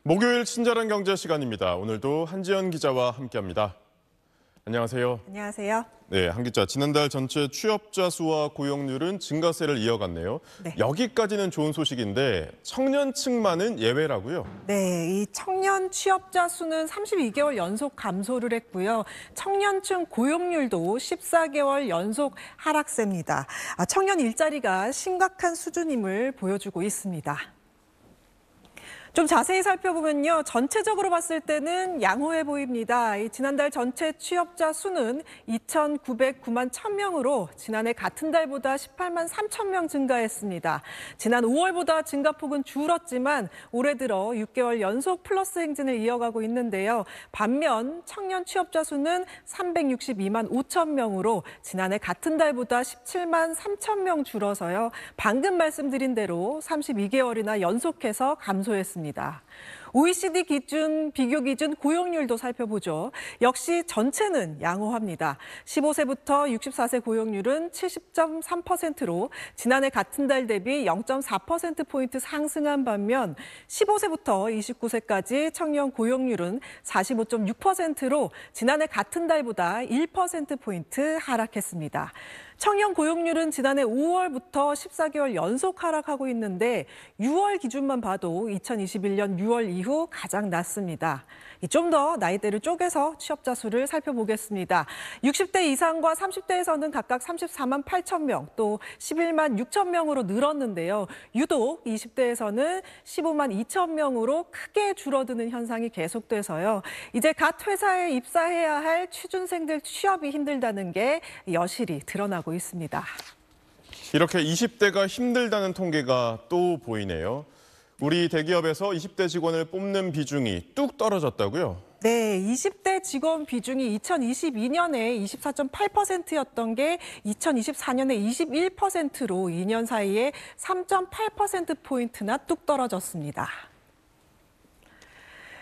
목요일 친절한 경제 시간입니다. 오늘도 한지연 기자와 함께합니다. 안녕하세요. 안녕하세요. 네, 한 기자. 지난달 전체 취업자 수와 고용률은 증가세를 이어갔네요. 네. 여기까지는 좋은 소식인데 청년층만은 예외라고요? 네, 이 청년 취업자 수는 32개월 연속 감소를 했고요. 청년층 고용률도 14개월 연속 하락세입니다. 청년 일자리가 심각한 수준임을 보여주고 있습니다. 좀 자세히 살펴보면요. 전체적으로 봤을 때는 양호해 보입니다. 지난달 전체 취업자 수는 2,909만 1,000명으로 지난해 같은 달보다 18만 3천 명 증가했습니다. 지난 5월보다 증가폭은 줄었지만 올해 들어 6개월 연속 플러스 행진을 이어가고 있는데요. 반면 청년 취업자 수는 362만 5천 명으로 지난해 같은 달보다 17만 3천 명 줄어서요. 방금 말씀드린 대로 32개월이나 연속해서 감소했습니다. OECD 기준, 비교 기준 고용률도 살펴보죠. 역시 전체는 양호합니다. 15세부터 64세 고용률은 70.3%로 지난해 같은 달 대비 0.4%포인트 상승한 반면 15세부터 29세까지 청년 고용률은 45.6%로 지난해 같은 달보다 1%포인트 하락했습니다. 청년 고용률은 지난해 5월부터 14개월 연속 하락하고 있는데 6월 기준만 봐도 2021년 6월 이후 가장 낮습니다. 좀 더 나이대를 쪼개서 취업자 수를 살펴보겠습니다. 60대 이상과 30대에서는 각각 34만 8천 명, 또 11만 6천 명으로 늘었는데요. 유독 20대에서는 15만 2천 명으로 크게 줄어드는 현상이 계속돼서요. 이제 갓 회사에 입사해야 할 취준생들 취업이 힘들다는 게 여실히 드러나고 있습니다. 이렇게 20대가 힘들다는 통계가 또 보이네요. 우리 대기업에서 20대 직원을 뽑는 비중이 뚝 떨어졌다고요? 네, 20대 직원 비중이 2022년에 24.8%였던 게 2024년에 21%로 2년 사이에 3.8%포인트나 뚝 떨어졌습니다.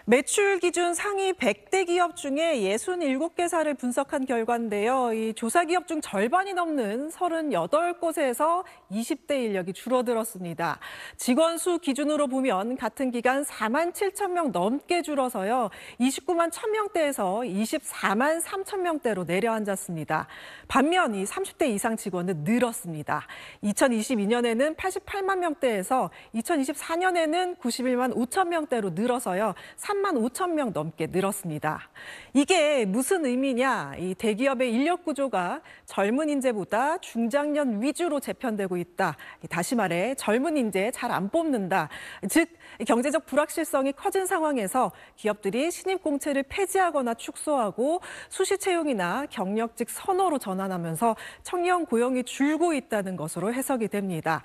매출 기준 상위 100대 기업 중에 67개사를 분석한 결과인데요. 이 조사 기업 중 절반이 넘는 38곳에서 20대 인력이 줄어들었습니다. 직원 수 기준으로 보면 같은 기간 4만 7천 명 넘게 줄어서요. 29만 1,000명대에서 24만 3천 명대로 내려앉았습니다. 반면 이 30대 이상 직원은 늘었습니다. 2022년에는 88만 명대에서 2024년에는 91만 5천 명대로 늘어서요. 3만 5천 명 넘게 늘었습니다. 이게 무슨 의미냐? 이 대기업의 인력 구조가 젊은 인재보다 중장년 위주로 재편되고 있다. 다시 말해 젊은 인재 잘 안 뽑는다. 즉 경제적 불확실성이 커진 상황에서 기업들이 신입 공채를 폐지하거나 축소하고 수시 채용이나 경력직 선호로 전환하면서 청년 고용이 줄고 있다는 것으로 해석이 됩니다.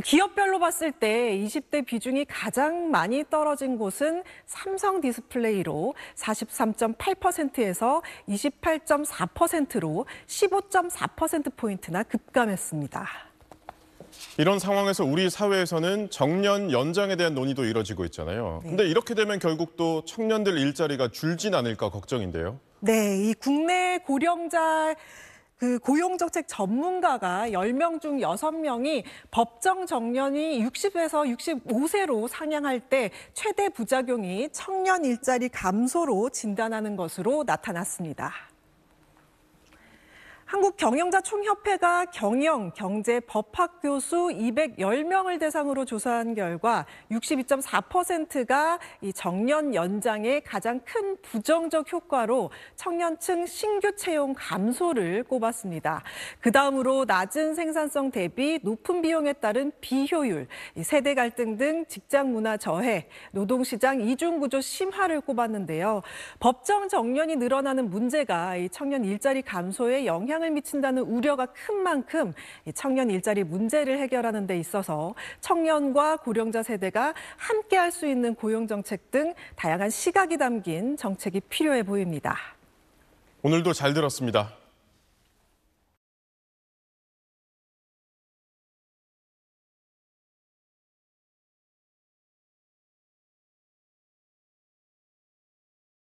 기업별로 봤을 때 20대 비중이 가장 많이 떨어진 곳은 삼성 디스플레이로 43.8%에서 28.4%로 15.4%포인트나 급감했습니다. 이런 상황에서 우리 사회에서는 정년 연장에 대한 논의도 이뤄지고 있잖아요. 근데 이렇게 되면 결국 또 청년들 일자리가 줄진 않을까 걱정인데요. 네, 이 국내 고령자 고용정책 전문가가 10명 중 6명이 법정 정년이 60에서 65세로 상향할 때 최대 부작용이 청년 일자리 감소로 진단하는 것으로 나타났습니다. 한국경영자총협회가 경영, 경제, 법학 교수 210명을 대상으로 조사한 결과 62.4%가 이 정년 연장의 가장 큰 부정적 효과로 청년층 신규 채용 감소를 꼽았습니다. 그다음으로 낮은 생산성 대비 높은 비용에 따른 비효율, 세대 갈등 등 직장 문화 저해, 노동시장 이중구조 심화를 꼽았는데요. 법정 정년이 늘어나는 문제가 이 청년 일자리 감소에 영향을 미친다는 우려가 큰 만큼 청년 일자리 문제를 해결하는 데 있어서 청년과 고령자 세대가 함께 할 수 있는 고용정책 등 다양한 시각이 담긴 정책이 필요해 보입니다. 오늘도 잘 들었습니다.